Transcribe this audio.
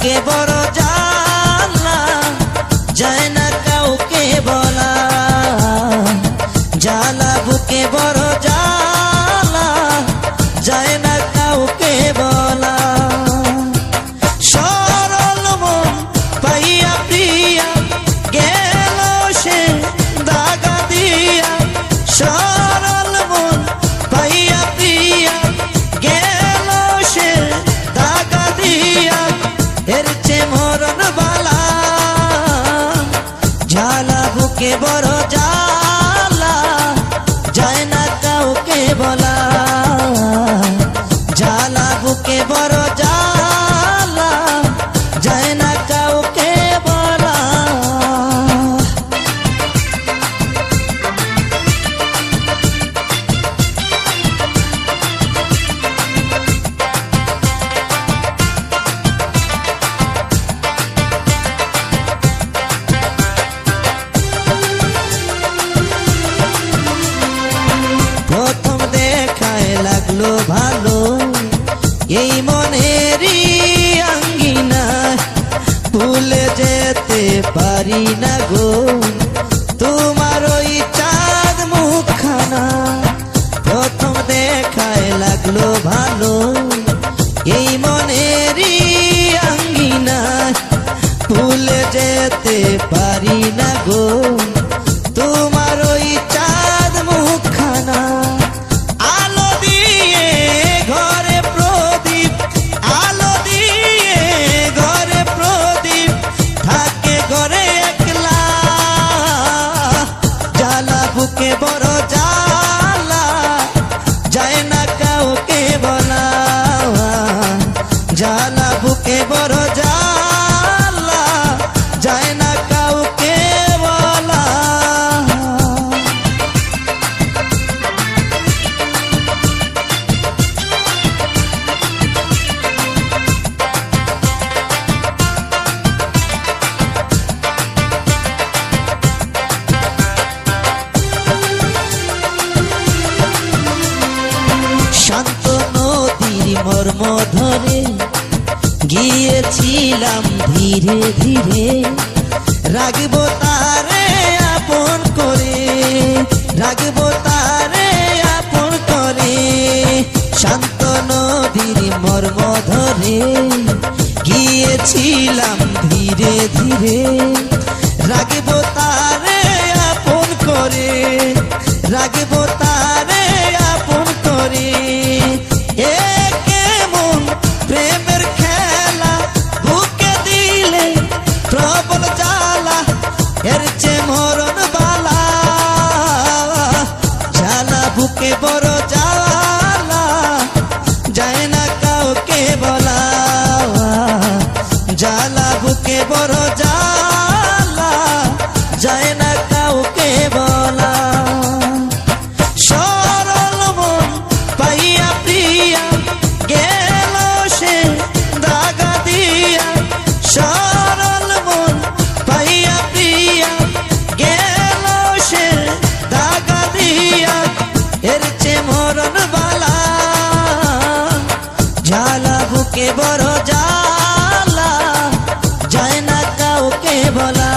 বুকে বড় জ্বালা, যায় না কাউকে বলা। জ্বালা বুকে বড় জ্বালা, যায় না কাউকে বলা। সরল মন পাইয়া প্রিয়া গেল সে দাগা দিয়া। সরল মন পাইয়া প্রিয়া গেল সে দাগা দিয়া। এর চেয়ে মরণ বালা, জ্বালা বুকে বড় জ্বালা, যায় না কাউকে বলা। জ্বালা বুকে বড় জ্বালা, যায় না কাউকে বলা। প্রথম দেখায় লাগলো ভালো, এই মনেরই আঙ্গিনা ভুলে যেতে পারি না গো তোমার ওই চাঁদ মুখখানা। প্রথম দেখায় লাগলো ভালো, এই মনেরই আঙ্গিনা ভুলে যেতে পারি না গো তোমার ওই চাঁদ মুখখানা। আলো দিয়ে ঘরে প্রদীপ, আলো দিয়ে ঘরে প্রদীপ, থাকে ঘরে একলা। জ্বালা বুকে বড় জ্বালা, যায় না কাউকে বলা। জ্বালা বুকে বড় জ্বালা, যায় না কাউকে বলা। শান্ত নদীর মর্ম ধরে গিয়েছিলাম ধীরে ধীরে। রাখবো তারে আপন করে, রাখবো তারে আপন করে। শান্ত নদীর মর্ম ধরে গিয়েছিলাম ধীরে ধীরে। রাখবো তারে আপন করে, রাখবো তারে আপন করে। এ কেমন প্রেমের খেলা, বুকে দিলে প্রবল জ্বালা। এর চেয়ে মরণ বালা, জ্বালা বুকে বড় জ্বালা, যায় না কাউকে বলা। জ্বালা বুকে বড় জ্বালা, যায় না কাউকে বলা। সরল মন পাইয়া প্রিয়া গেল সে দাগা দিয়া। সরল মন পাইয়া প্রিয়া গেল সে দাগা দিয়া। এর চেয়ে মরণ বালা, জ্বালা বুকে বড় জ্বালা, যায় না কাউকে বলা।